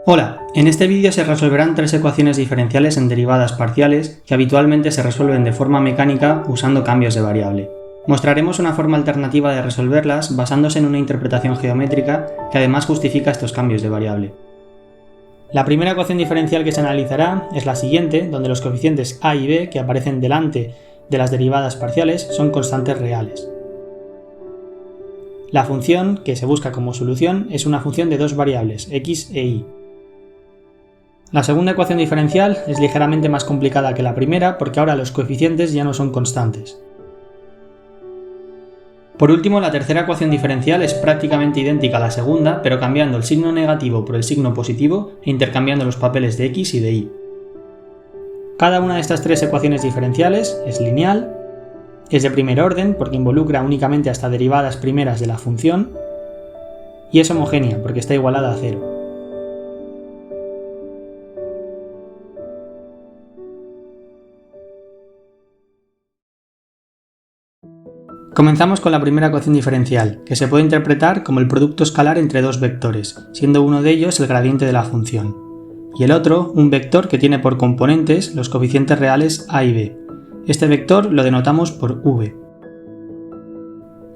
Hola, en este vídeo se resolverán tres ecuaciones diferenciales en derivadas parciales que habitualmente se resuelven de forma mecánica usando cambios de variable. Mostraremos una forma alternativa de resolverlas basándose en una interpretación geométrica que además justifica estos cambios de variable. La primera ecuación diferencial que se analizará es la siguiente, donde los coeficientes a y b que aparecen delante de las derivadas parciales son constantes reales. La función que se busca como solución es una función de dos variables, x e y. La segunda ecuación diferencial es ligeramente más complicada que la primera porque ahora los coeficientes ya no son constantes. Por último, la tercera ecuación diferencial es prácticamente idéntica a la segunda, pero cambiando el signo negativo por el signo positivo e intercambiando los papeles de x y de y. Cada una de estas tres ecuaciones diferenciales es lineal, es de primer orden porque involucra únicamente hasta derivadas primeras de la función, y es homogénea porque está igualada a cero. Comenzamos con la primera ecuación diferencial, que se puede interpretar como el producto escalar entre dos vectores, siendo uno de ellos el gradiente de la función, y el otro un vector que tiene por componentes los coeficientes reales a y b. Este vector lo denotamos por v.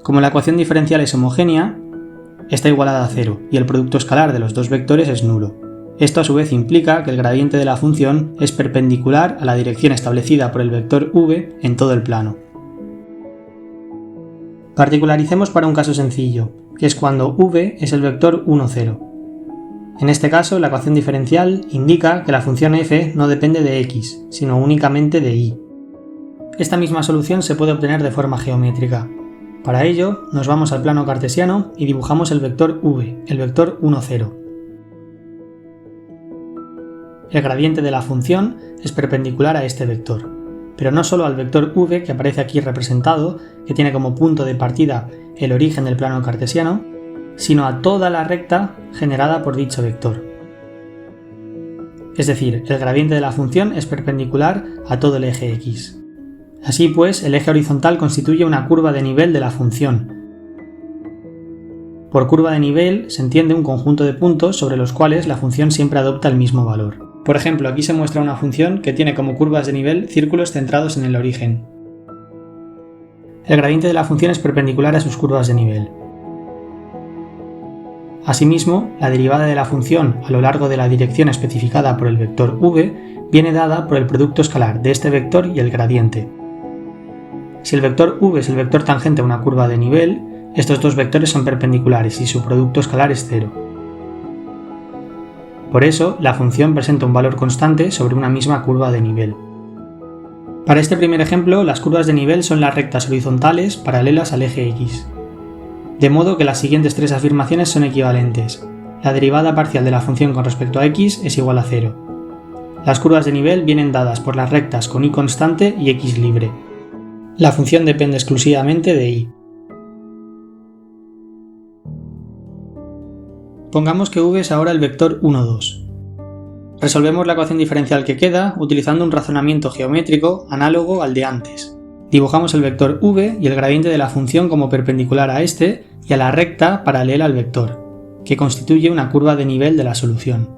Como la ecuación diferencial es homogénea, está igualada a cero, y el producto escalar de los dos vectores es nulo. Esto a su vez implica que el gradiente de la función es perpendicular a la dirección establecida por el vector v en todo el plano. Particularicemos para un caso sencillo, que es cuando v es el vector 1, 0. En este caso, la ecuación diferencial indica que la función f no depende de x, sino únicamente de y. Esta misma solución se puede obtener de forma geométrica. Para ello, nos vamos al plano cartesiano y dibujamos el vector v, el vector 1, 0. El gradiente de la función es perpendicular a este vector, pero no solo al vector v que aparece aquí representado, que tiene como punto de partida el origen del plano cartesiano, sino a toda la recta generada por dicho vector. Es decir, el gradiente de la función es perpendicular a todo el eje x. Así pues, el eje horizontal constituye una curva de nivel de la función. Por curva de nivel se entiende un conjunto de puntos sobre los cuales la función siempre adopta el mismo valor. Por ejemplo, aquí se muestra una función que tiene como curvas de nivel círculos centrados en el origen. El gradiente de la función es perpendicular a sus curvas de nivel. Asimismo, la derivada de la función a lo largo de la dirección especificada por el vector v viene dada por el producto escalar de este vector y el gradiente. Si el vector v es el vector tangente a una curva de nivel, estos dos vectores son perpendiculares y su producto escalar es cero. Por eso, la función presenta un valor constante sobre una misma curva de nivel. Para este primer ejemplo, las curvas de nivel son las rectas horizontales paralelas al eje x. De modo que las siguientes tres afirmaciones son equivalentes. La derivada parcial de la función con respecto a x es igual a 0. Las curvas de nivel vienen dadas por las rectas con y constante y x libre. La función depende exclusivamente de y. Pongamos que v es ahora el vector 1, 2. Resolvemos la ecuación diferencial que queda utilizando un razonamiento geométrico análogo al de antes. Dibujamos el vector v y el gradiente de la función como perpendicular a este y a la recta paralela al vector, que constituye una curva de nivel de la solución.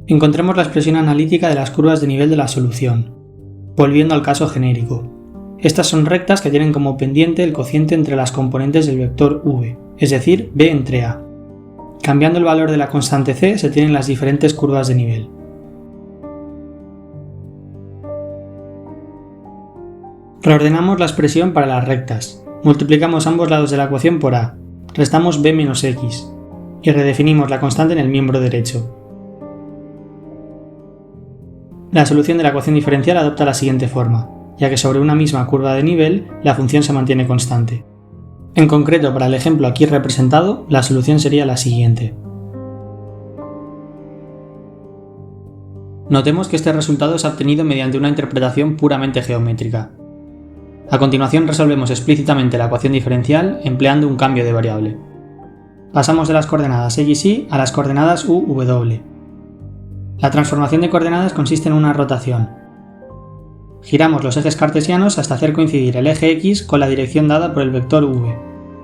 Encontremos la expresión analítica de las curvas de nivel de la solución. Volviendo al caso genérico. Estas son rectas que tienen como pendiente el cociente entre las componentes del vector v, es decir, b entre a. Cambiando el valor de la constante c se tienen las diferentes curvas de nivel. Reordenamos la expresión para las rectas. Multiplicamos ambos lados de la ecuación por a, restamos b menos x, y redefinimos la constante en el miembro derecho. La solución de la ecuación diferencial adopta la siguiente forma, ya que sobre una misma curva de nivel la función se mantiene constante. En concreto, para el ejemplo aquí representado, la solución sería la siguiente. Notemos que este resultado es obtenido mediante una interpretación puramente geométrica. A continuación resolvemos explícitamente la ecuación diferencial empleando un cambio de variable. Pasamos de las coordenadas x, y a las coordenadas u, w. La transformación de coordenadas consiste en una rotación. Giramos los ejes cartesianos hasta hacer coincidir el eje x con la dirección dada por el vector v,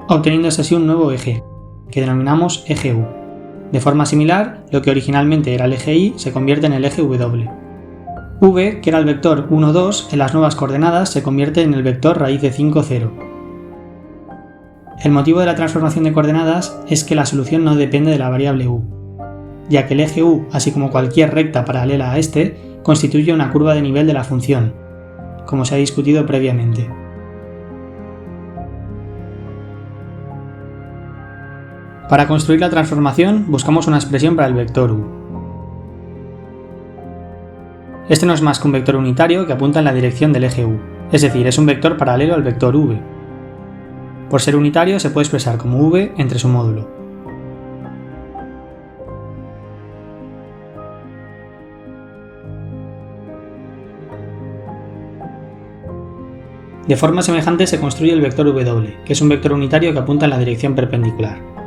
obteniéndose así un nuevo eje, que denominamos eje u. De forma similar, lo que originalmente era el eje Y se convierte en el eje W. V, que era el vector 1, 2, en las nuevas coordenadas se convierte en el vector raíz de 5, 0. El motivo de la transformación de coordenadas es que la solución no depende de la variable u, ya que el eje u, así como cualquier recta paralela a este, constituye una curva de nivel de la función, como se ha discutido previamente. Para construir la transformación buscamos una expresión para el vector u. Este no es más que un vector unitario que apunta en la dirección del eje u, es decir, es un vector paralelo al vector v. Por ser unitario se puede expresar como v entre su módulo. De forma semejante se construye el vector w, que es un vector unitario que apunta en la dirección perpendicular.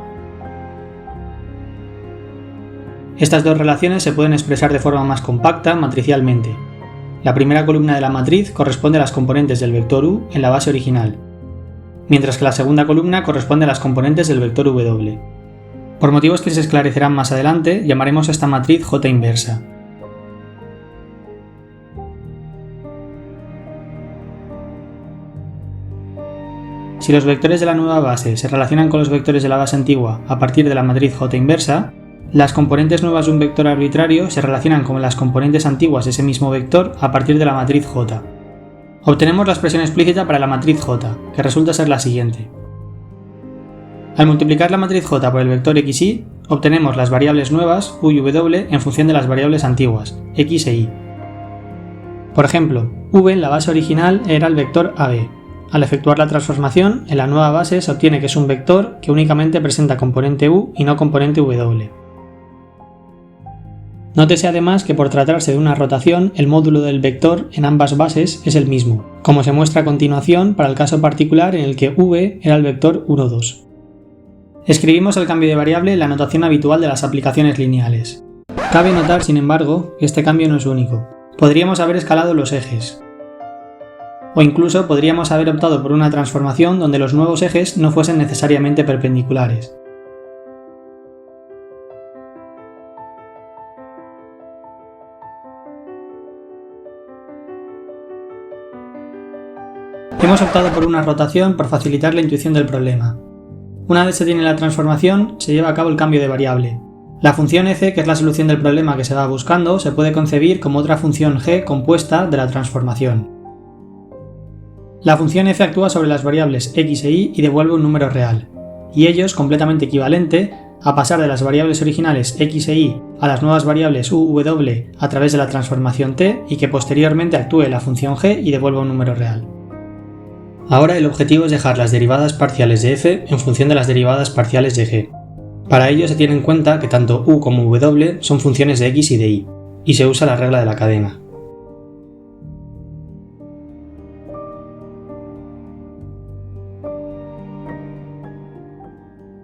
Estas dos relaciones se pueden expresar de forma más compacta matricialmente. La primera columna de la matriz corresponde a las componentes del vector u en la base original, mientras que la segunda columna corresponde a las componentes del vector w. Por motivos que se esclarecerán más adelante, llamaremos a esta matriz J inversa. Si los vectores de la nueva base se relacionan con los vectores de la base antigua a partir de la matriz J inversa, las componentes nuevas de un vector arbitrario se relacionan con las componentes antiguas de ese mismo vector a partir de la matriz J. Obtenemos la expresión explícita para la matriz J, que resulta ser la siguiente. Al multiplicar la matriz J por el vector xy, obtenemos las variables nuevas u y w en función de las variables antiguas, x e y. Por ejemplo, v en la base original era el vector AB. Al efectuar la transformación, en la nueva base se obtiene que es un vector que únicamente presenta componente u y no componente w. Nótese además que por tratarse de una rotación, el módulo del vector en ambas bases es el mismo, como se muestra a continuación para el caso particular en el que v era el vector 1, 2. Escribimos el cambio de variable en la notación habitual de las aplicaciones lineales. Cabe notar, sin embargo, que este cambio no es único. Podríamos haber escalado los ejes, o incluso podríamos haber optado por una transformación donde los nuevos ejes no fuesen necesariamente perpendiculares. Hemos optado por una rotación por facilitar la intuición del problema. Una vez se tiene la transformación, se lleva a cabo el cambio de variable. La función f, que es la solución del problema que se va buscando, se puede concebir como otra función g compuesta de la transformación. La función f actúa sobre las variables x e y devuelve un número real, y ello es completamente equivalente a pasar de las variables originales x e y a las nuevas variables u, w a través de la transformación t y que posteriormente actúe la función g y devuelva un número real. Ahora el objetivo es dejar las derivadas parciales de f en función de las derivadas parciales de g. Para ello se tiene en cuenta que tanto u como w son funciones de x y de y, y se usa la regla de la cadena.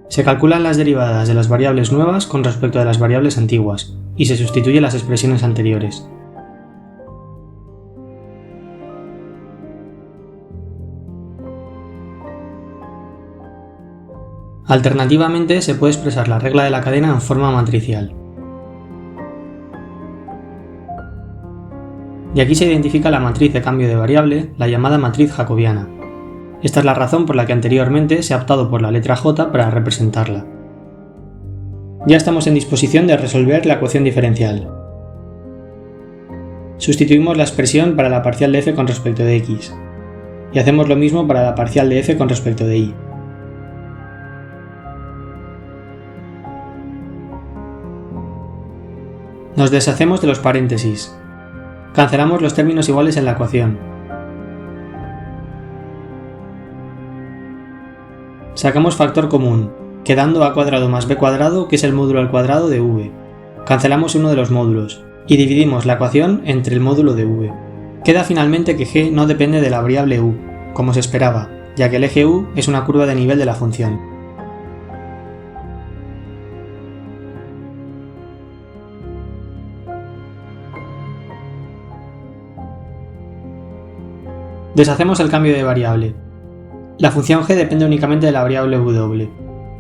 Se calculan las derivadas de las variables nuevas con respecto de las variables antiguas, y se sustituyen las expresiones anteriores. Alternativamente, se puede expresar la regla de la cadena en forma matricial. Y aquí se identifica la matriz de cambio de variable, la llamada matriz jacobiana. Esta es la razón por la que anteriormente se ha optado por la letra J para representarla. Ya estamos en disposición de resolver la ecuación diferencial. Sustituimos la expresión para la parcial de f con respecto de x, y hacemos lo mismo para la parcial de f con respecto de y. Nos deshacemos de los paréntesis. Cancelamos los términos iguales en la ecuación. Sacamos factor común, quedando a cuadrado más b cuadrado, que es el módulo al cuadrado de v. Cancelamos uno de los módulos, y dividimos la ecuación entre el módulo de v. Queda finalmente que g no depende de la variable u, como se esperaba, ya que el eje u es una curva de nivel de la función. Deshacemos el cambio de variable. La función g depende únicamente de la variable w,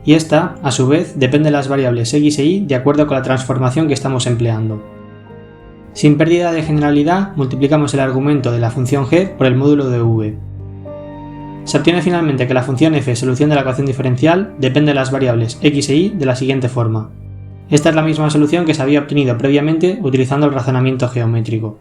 y esta, a su vez, depende de las variables x e y de acuerdo con la transformación que estamos empleando. Sin pérdida de generalidad, multiplicamos el argumento de la función g por el módulo de v. Se obtiene finalmente que la función f, solución de la ecuación diferencial, depende de las variables x e y de la siguiente forma. Esta es la misma solución que se había obtenido previamente utilizando el razonamiento geométrico.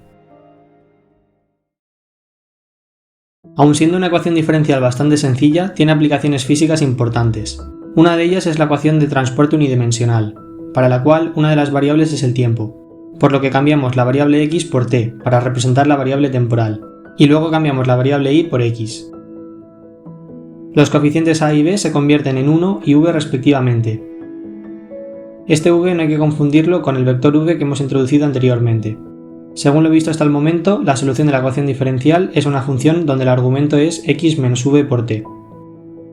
Aun siendo una ecuación diferencial bastante sencilla, tiene aplicaciones físicas importantes. Una de ellas es la ecuación de transporte unidimensional, para la cual una de las variables es el tiempo, por lo que cambiamos la variable x por t para representar la variable temporal, y luego cambiamos la variable y por x. Los coeficientes a y b se convierten en 1 y v respectivamente. Este v no hay que confundirlo con el vector v que hemos introducido anteriormente. Según lo visto hasta el momento, la solución de la ecuación diferencial es una función donde el argumento es x menos v por t.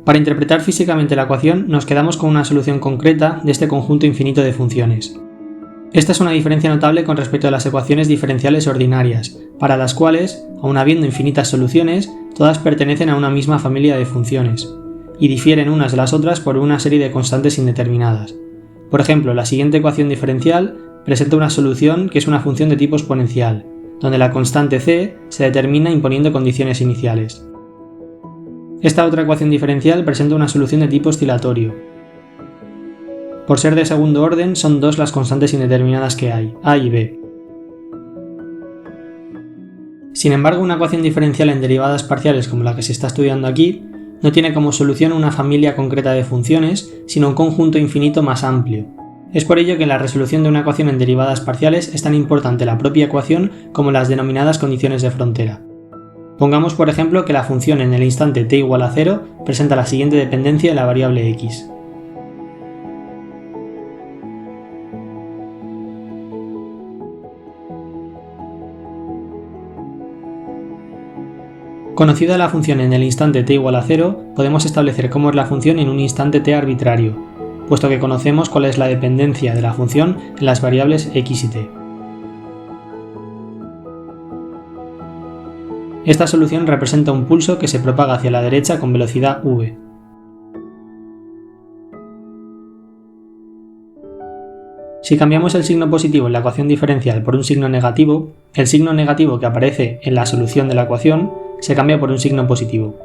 Para interpretar físicamente la ecuación nos quedamos con una solución concreta de este conjunto infinito de funciones. Esta es una diferencia notable con respecto a las ecuaciones diferenciales ordinarias, para las cuales, aun habiendo infinitas soluciones, todas pertenecen a una misma familia de funciones, y difieren unas de las otras por una serie de constantes indeterminadas. Por ejemplo, la siguiente ecuación diferencial presenta una solución que es una función de tipo exponencial, donde la constante c se determina imponiendo condiciones iniciales. Esta otra ecuación diferencial presenta una solución de tipo oscilatorio. Por ser de segundo orden, son dos las constantes indeterminadas que hay, a y b. Sin embargo, una ecuación diferencial en derivadas parciales como la que se está estudiando aquí, no tiene como solución una familia concreta de funciones, sino un conjunto infinito más amplio. Es por ello que en la resolución de una ecuación en derivadas parciales es tan importante la propia ecuación como las denominadas condiciones de frontera. Pongamos por ejemplo que la función en el instante t igual a 0 presenta la siguiente dependencia de la variable x. Conocida la función en el instante t igual a 0, podemos establecer cómo es la función en un instante t arbitrario, puesto que conocemos cuál es la dependencia de la función en las variables x y t. Esta solución representa un pulso que se propaga hacia la derecha con velocidad v. Si cambiamos el signo positivo en la ecuación diferencial por un signo negativo, el signo negativo que aparece en la solución de la ecuación se cambia por un signo positivo.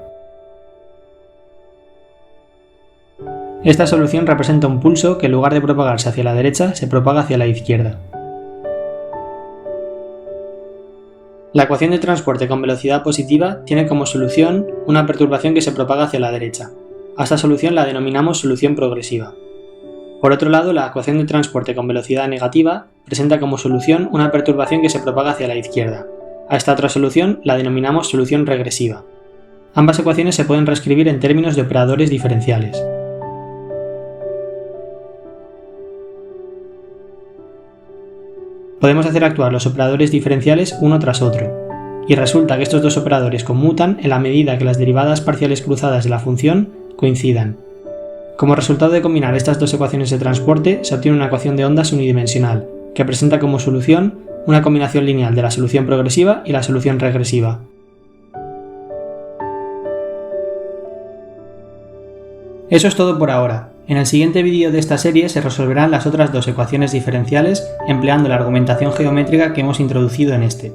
Esta solución representa un pulso que en lugar de propagarse hacia la derecha se propaga hacia la izquierda. La ecuación de transporte con velocidad positiva tiene como solución una perturbación que se propaga hacia la derecha. A esta solución la denominamos solución progresiva. Por otro lado, la ecuación de transporte con velocidad negativa presenta como solución una perturbación que se propaga hacia la izquierda. A esta otra solución la denominamos solución regresiva. Ambas ecuaciones se pueden reescribir en términos de operadores diferenciales. Podemos hacer actuar los operadores diferenciales uno tras otro, y resulta que estos dos operadores conmutan en la medida que las derivadas parciales cruzadas de la función coincidan. Como resultado de combinar estas dos ecuaciones de transporte, se obtiene una ecuación de ondas unidimensional, que presenta como solución una combinación lineal de la solución progresiva y la solución regresiva. Eso es todo por ahora. En el siguiente vídeo de esta serie se resolverán las otras dos ecuaciones diferenciales empleando la argumentación geométrica que hemos introducido en este.